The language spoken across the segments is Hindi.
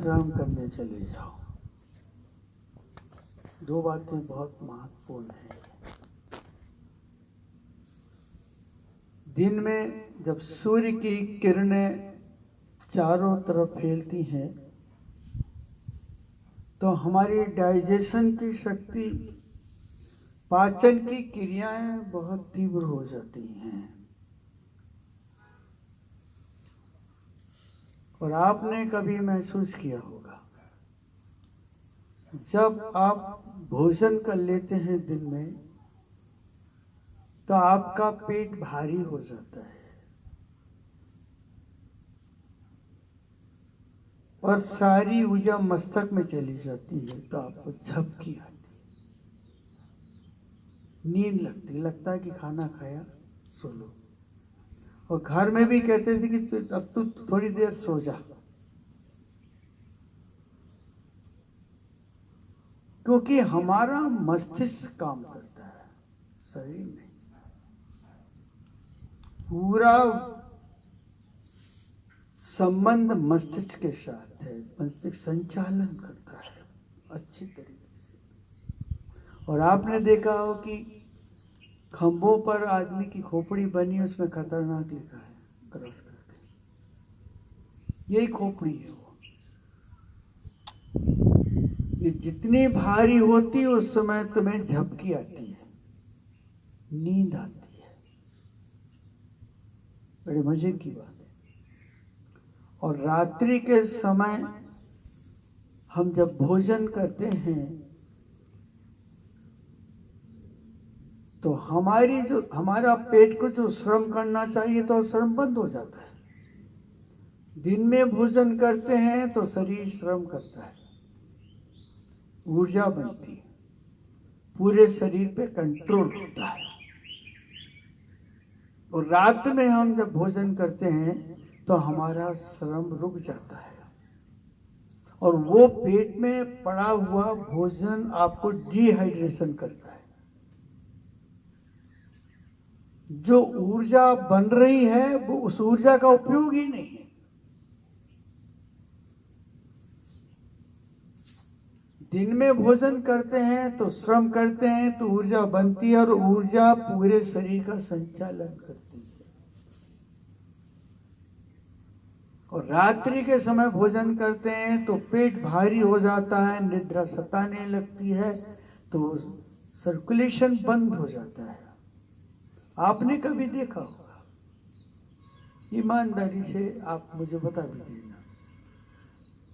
आराम करने चले जाओ। दो बातें बहुत महत्वपूर्ण हैं। दिन में जब सूर्य की किरणें चारों तरफ फैलती हैं तो हमारी डाइजेशन की शक्ति, पाचन की क्रियाएं बहुत तीव्र हो जाती हैं। और आपने कभी महसूस किया होगा, जब आप भोजन कर लेते हैं दिन में तो आपका पेट भारी हो जाता है और सारी ऊर्जा मस्तक में चली जाती है, तो आपको झपकी आती है, नींद लगता है कि खाना खाया सो लो। और घर में भी कहते थे कि अब तू थोड़ी देर सो जा, क्योंकि हमारा मस्तिष्क काम करता है, शरीर नहीं। पूरा संबंध मस्तिष्क के साथ है, मस्तिष्क संचालन करता है अच्छी तरीके से। और आपने देखा हो कि खंभों पर आदमी की खोपड़ी बनी, उसमें खतरनाक लिखा है क्रॉस करके, यही खोपड़ी है वो। ये जितनी भारी होती है उस समय तुम्हें झपकी आती है, नींद आती है, बड़े मजे की बात है। और रात्रि के समय हम जब भोजन करते हैं तो हमारा पेट को जो श्रम करना चाहिए तो श्रम बंद हो जाता है। दिन में भोजन करते हैं तो शरीर श्रम करता है, ऊर्जा बनती है, पूरे शरीर पे कंट्रोल होता है। और रात में हम जब भोजन करते हैं तो हमारा श्रम रुक जाता है और वो पेट में पड़ा हुआ भोजन आपको डिहाइड्रेशन करता है। जो ऊर्जा बन रही है वो उस ऊर्जा का उपयोग ही नहीं है। दिन में भोजन करते हैं तो श्रम करते हैं तो ऊर्जा बनती है और ऊर्जा पूरे शरीर का संचालन करती है। और रात्रि के समय भोजन करते हैं तो पेट भारी हो जाता है, निद्रा सताने लगती है, तो सर्कुलेशन बंद हो जाता है। आपने कभी देखा होगा, ईमानदारी से आप मुझे बता भी देना,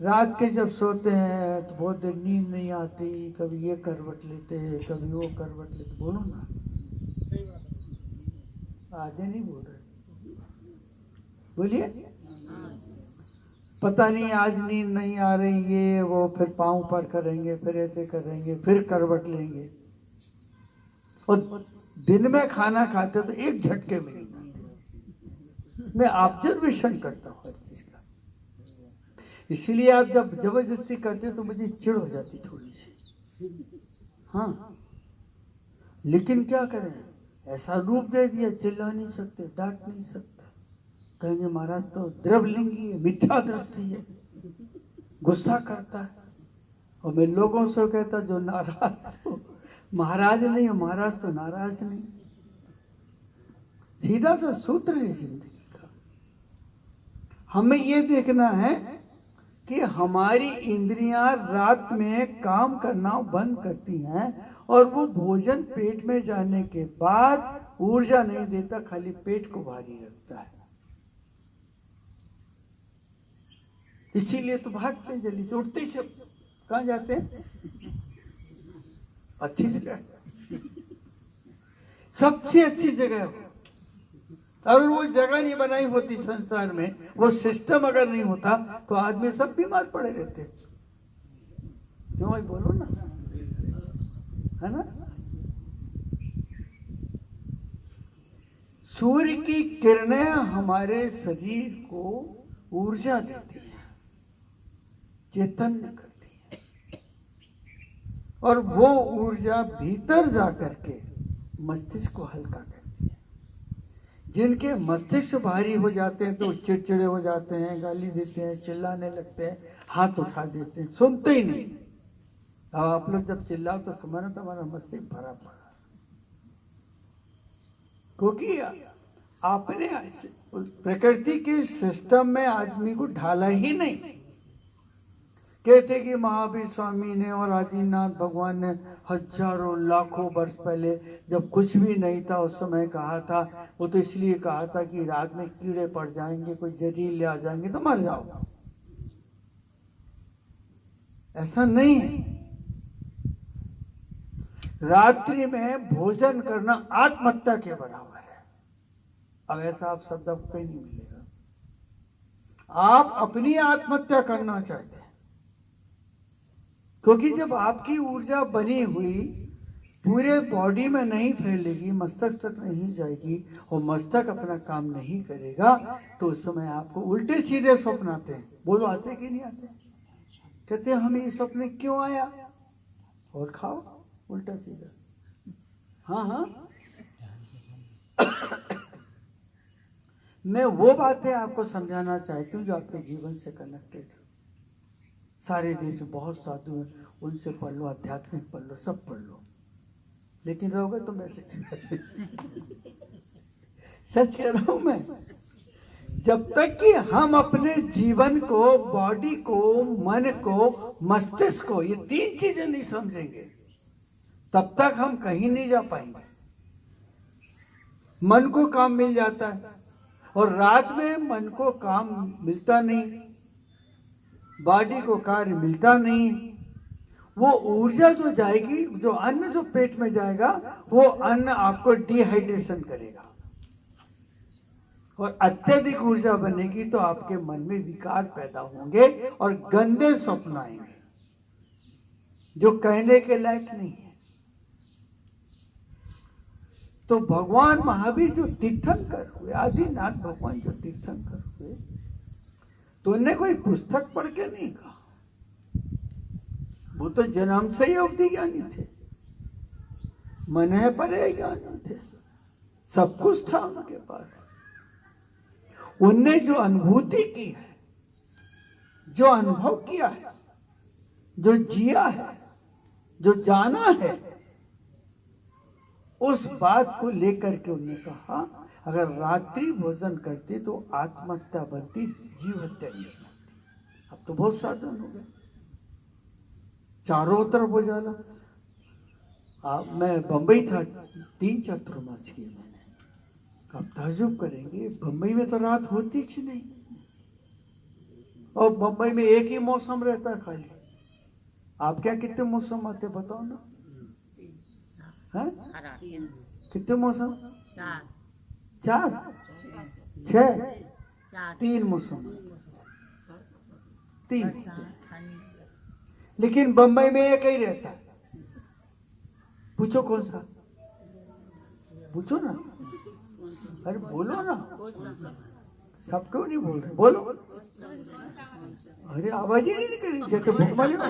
रात के जब सोते हैं तो बहुत देर नींद नहीं आती, कभी ये करवट लेते हैं कभी वो करवट लेते। बोलो ना, आधे नहीं बोल रहे, बोलिए। पता नहीं आज नींद नहीं आ रही, ये वो, फिर पाँव पर करेंगे, फिर ऐसे करेंगे, फिर करवट लेंगे। और दिन में खाना खाते तो एक झटके में नहीं खाते। मैं ऑब्जर्वेशन करता हूँ हर चीज का, इसीलिए आप जब जबरदस्ती करते तो मुझे चिढ़ हो जाती थोड़ी सी। हाँ, लेकिन क्या करें, ऐसा रूप दे दिया, चिल्ला नहीं सकते, डांट नहीं सकते। कहेंगे महाराज तो द्रवलिंगी है, मिथ्या दृष्टि है, गुस्सा करता है। और मैं लोगों से कहता जो नाराज हो महाराज नहीं हो, महाराज तो नाराज नहीं। सीधा सा सूत्र है जिंदगी का। हमें ये देखना है कि हमारी इंद्रियां रात में काम करना बंद करती हैं और वो भोजन पेट में जाने के बाद ऊर्जा नहीं देता, खाली पेट को भारी रखता है। इसीलिए तो भागते जल्दी से, उठते ही कहाँ जाते हैं, अच्छी जगह, सबसे अच्छी जगह। अगर वो जगह नहीं बनाई होती संसार में, वो सिस्टम अगर नहीं होता तो आदमी सब बीमार पड़े रहते। क्यों भाई, बोलो ना, है ना। सूर्य की किरणें हमारे शरीर को ऊर्जा देती हैं, चैतन्य करती है, और वो ऊर्जा भीतर जाकर के मस्तिष्क को हल्का करती है। जिनके मस्तिष्क भारी हो जाते हैं तो चिड़चिड़े हो जाते हैं, गाली देते हैं, चिल्लाने लगते हैं, हाथ उठा देते हैं, सुनते ही नहीं। अब आप लोग जब चिल्लाओ तो समझना तुम्हारा मस्तिष्क भरा पड़ा, क्योंकि आपने प्रकृति के सिस्टम में आदमी को ढाला ही नहीं। कहते कि महावीर स्वामी ने और आदिनाथ भगवान ने हजारों लाखों वर्ष पहले जब कुछ भी नहीं था उस समय कहा था, वो तो इसलिए कहा था कि रात में कीड़े पड़ जाएंगे, कोई जहरीले आ जाएंगे तो मर जाओ। ऐसा नहीं है। रात्रि में भोजन करना आत्महत्या के बराबर है। अब ऐसा आप शब्द आपको कहीं नहीं मिलेगा। आप अपनी आत्महत्या करना चाहते हैं, क्योंकि जब आपकी ऊर्जा बनी हुई पूरे बॉडी में नहीं फैलेगी, मस्तक तक नहीं जाएगी और मस्तक अपना काम नहीं करेगा, तो उस समय आपको उल्टे सीधे स्वप्न आते हैं। बोलो आते कि नहीं आते? कहते हैं हमें ये स्वप्न क्यों आया, और खाओ उल्टा सीधा। हाँ हाँ मैं वो बातें आपको समझाना चाहती हूँ जो आपके जीवन से कनेक्टेड है। सारे देश में बहुत साधु हैं, उनसे पढ़ लो, आध्यात्मिक पढ़ लो, सब पढ़ लो, लेकिन रहोगे तो वैसे सच कह रहा हूं मैं। जब तक कि हम अपने जीवन को, बॉडी को, मन को, मस्तिष्क को, ये तीन चीजें नहीं समझेंगे, तब तक हम कहीं नहीं जा पाएंगे। मन को काम मिल जाता है और रात में मन को काम मिलता नहीं, बॉडी को कार्य मिलता नहीं। वो ऊर्जा जो जाएगी, जो अन्न जो पेट में जाएगा, वो अन्न आपको डिहाइड्रेशन करेगा और अत्यधिक ऊर्जा बनेगी तो आपके मन में विकार पैदा होंगे और गंदे स्वप्न आएंगे जो कहने के लायक नहीं है। तो भगवान महावीर जो तीर्थंकर हुए, आदिनाथ भगवान जो तीर्थंकर हुए, तो उन्हें कोई पुस्तक पढ़ के नहीं कहा। वो तो जन्म से ही अवधि ज्ञानी थे, मन है परे ज्ञानी थे, सब कुछ था उनके पास। उनने जो अनुभूति की है, जो अनुभव किया है, जो जिया है, जो जाना है, उस बात को लेकर के उन्होंने कहा अगर रात्रि भोजन करते तो आत्महत्या बनती, जीव हत्या नहीं बनती। अब तो बहुत साधन हो गए, चारों तरफ हो जाला। मैं बंबई था 3 चातुर्मास किए मैंने। आप ताजुब करेंगे, बंबई में तो रात होती ही नहीं, और बंबई में एक ही मौसम रहता है खाली। आप क्या कितने मौसम आते बताओ ना? है कितने मौसम? 4 6 3 मौसम, 3। लेकिन बंबई में एक ही रहता है। पूछो कौन सा? पूछो ना, अरे बोलो ना, सब क्यों नहीं बोल रहे? बोलो। अरे आवाज ही नहीं निकली, जैसे भूखमरी हो।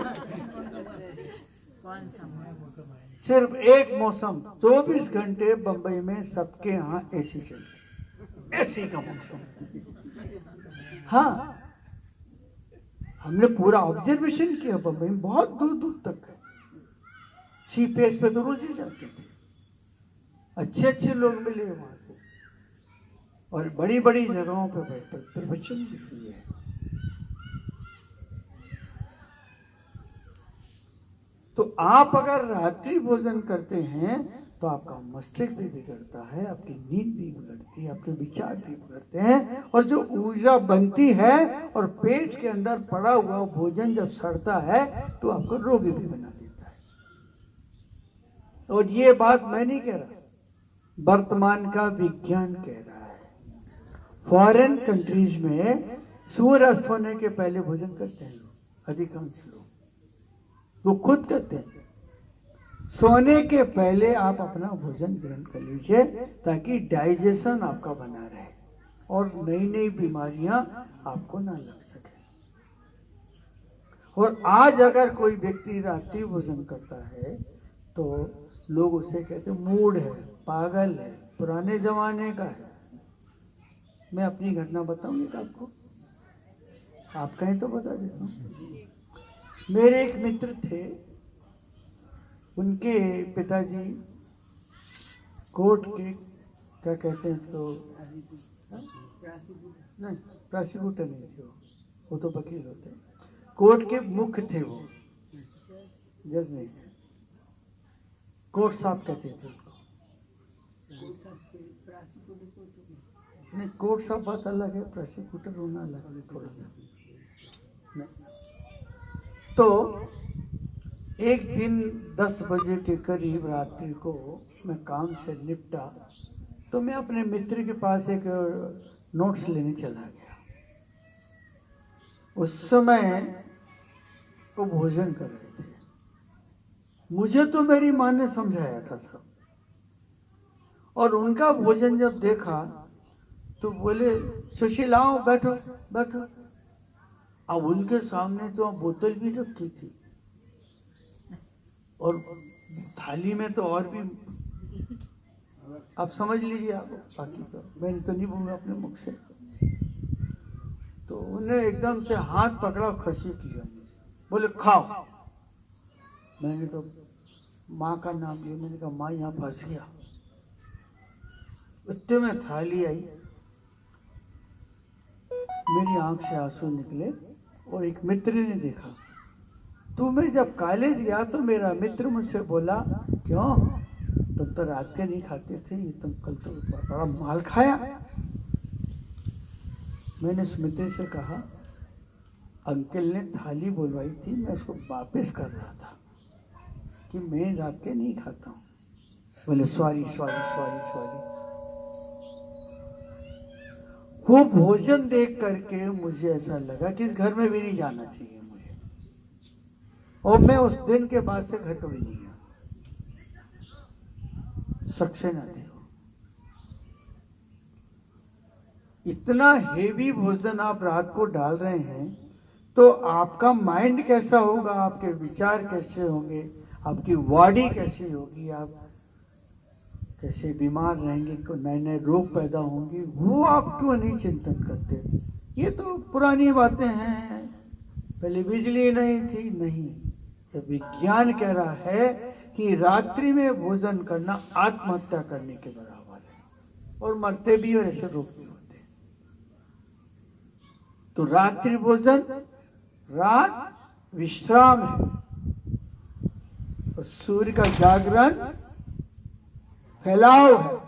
सिर्फ एक मौसम 24 घंटे बंबई में सबके यहाँ एसी चलती, एसी का मौसम। हाँ, हमने पूरा ऑब्जर्वेशन किया बंबई में, बहुत दूर दूर तक है। सीपेस पे तो रोज ही जाते थे, अच्छे अच्छे लोग मिले वहां से, और बड़ी बड़ी जगहों पे बैठे प्रवचन भी किए। तो आप अगर रात्रि भोजन करते हैं तो आपका मस्तिष्क भी बिगड़ता है, आपकी नींद भी बिगड़ती है, आपके विचार भी बिगड़ते हैं, और जो ऊर्जा बनती है और पेट के अंदर पड़ा हुआ भोजन जब सड़ता है तो आपको रोगी भी बना देता है। और ये बात मैं नहीं कह रहा, वर्तमान का विज्ञान कह रहा है। फॉरेन कंट्रीज में सूर्य अस्त होने के पहले भोजन करते हैं लोग, अधिकांश लोग, वो खुद कहते हैं सोने के पहले आप अपना भोजन ग्रहण कर लीजिए ताकि डाइजेशन आपका बना रहे और नई नई बीमारियां आपको ना लग सके। और आज अगर कोई व्यक्ति रात्रि भोजन करता है तो लोग उसे कहते मूड है, पागल है, पुराने जमाने का है। मैं अपनी घटना बताऊंगी आपको। आप कहें तो बता देता हूँ। मेरे एक मित्र थे, उनके पिताजी कोर्ट के, क्या कहते हैं इसको, नहीं प्रोसिक्यूटर नहीं थे वो तो वकील होते हैं, कोर्ट के मुख्य थे वो, जज नहीं थे, कोर्ट साहब कहते थे उनको। नहीं, कोर्ट साहब बात अलग है, प्रोसिक्यूटर होना अलग है थोड़ा सा। तो एक दिन 10 बजे के करीब रात्रि को मैं काम से निपटा तो मैं अपने मित्र के पास एक नोट्स लेने चला गया। उस समय वो भोजन कर रहे थे। मुझे तो मेरी माँ ने समझाया था सब, और उनका भोजन जब देखा तो बोले सुशील आओ बैठो बैठो। अब उनके सामने तो बोतल भी रखी थी और थाली में तो और भी, आप समझ लीजिए, आप बाकी तो मैंने तो नहीं बोलूँगा अपने मुख से। तो उन्हें एकदम से हाथ पकड़ा, खसी किया, बोले खाओ। मैंने तो माँ का नाम लिया, मैंने कहा माँ यहाँ फंस गया। इतने में थाली आई, मेरी आंख से आंसू निकले और एक मित्र ने देखा। तो मैं जब कॉलेज गया तो मेरा मित्र मुझसे बोला, क्यों तुम तो रात के नहीं खाते थे, ये तुम कल तो बड़ा माल खाया। मैंने उस मित्र से कहा, अंकल ने थाली बुलवाई थी, मैं उसको वापस कर रहा था कि मैं रात के नहीं खाता हूँ। बोले सॉरी सॉरी सॉरी सॉरी। वो भोजन देख करके मुझे ऐसा लगा कि इस घर में भी नहीं जाना चाहिए मुझे, और मैं उस दिन के बाद से घर कभी नहीं गया। सक्सेना थी वो। इतना हेवी भोजन आप रात को डाल रहे हैं तो आपका माइंड कैसा होगा, आपके विचार कैसे होंगे, आपकी बॉडी कैसी होगी, आप कैसे बीमार रहेंगे, नए नए रोग पैदा होंगे, वो आप क्यों नहीं चिंतन करते? ये तो पुरानी बातें हैं, पहले बिजली नहीं थी, नहीं। ये विज्ञान कह रहा है कि रात्रि में भोजन करना आत्महत्या करने के बराबर है, और मरते भी और ऐसे रोग भी होते। तो रात्रि भोजन, रात विश्राम है, और सूर्य का जागरण फैलाव है।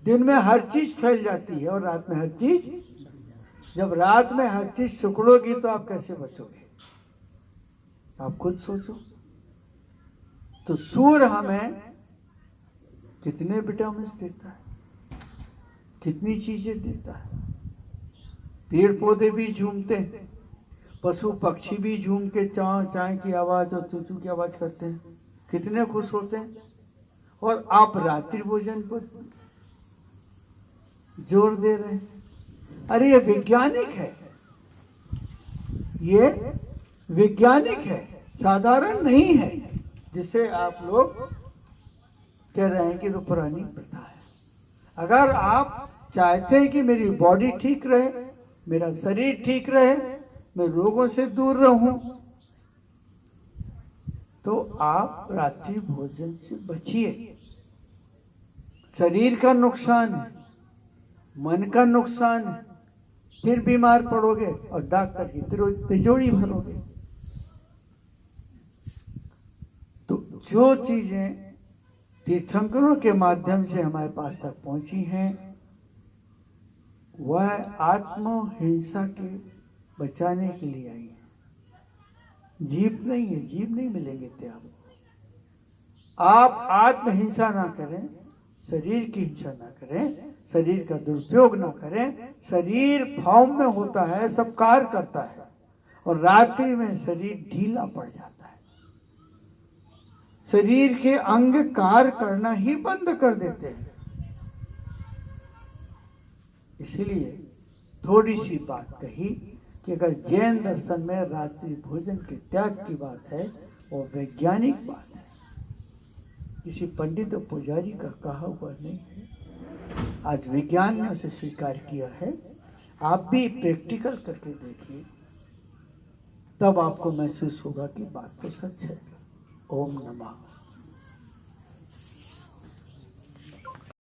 दिन में हर चीज फैल जाती है और रात में हर चीज, जब रात में हर चीज सिकुड़ोगी तो आप कैसे बचोगे? आप खुद सोचो। तो सूर्य हमें कितने विटामिन देता है, कितनी चीजें देता है। पेड़ पौधे भी झूमते हैं, पशु पक्षी भी झूम के चाय चाय की आवाज और चूचू की आवाज करते हैं, कितने खुश होते हैं। और आप रात्रि भोजन पर जोर दे रहे हैं। अरे ये वैज्ञानिक है, ये वैज्ञानिक है, साधारण नहीं है, जिसे आप लोग कह रहे हैं कि तो पुरानी प्रथा है। अगर आप चाहते हैं कि मेरी बॉडी ठीक रहे, मेरा शरीर ठीक रहे, मैं रोगों से दूर रहूं, तो आप रात्रि भोजन से बचिए। शरीर का नुकसान है, मन का नुकसान है, फिर बीमार पड़ोगे और डॉक्टर की तिजोरी भरोगे। तो जो चीजें तीर्थंकरों के माध्यम से हमारे पास तक पहुंची हैं, वह आत्महिंसा के बचाने के लिए आई है। जीव नहीं है, जीव नहीं मिलेंगे त्याग। आप आत्महिंसा ना करें, शरीर की हिंसा ना करें, शरीर का दुरुपयोग ना करें। शरीर फॉर्म में होता है, सब कार्य करता है, और रात्रि में शरीर ढीला पड़ जाता है। शरीर के अंग कार्य करना ही बंद कर देते हैं। इसलिए थोड़ी सी बात कही कि अगर जैन दर्शन में रात्रि भोजन के त्याग की बात है, वो वैज्ञानिक बात है, किसी पंडित और पुजारी का कहा हुआ नहीं है। आज विज्ञान ने उसे स्वीकार किया है। आप भी प्रैक्टिकल करके देखिए, तब आपको महसूस होगा कि बात तो सच है। ओम नमः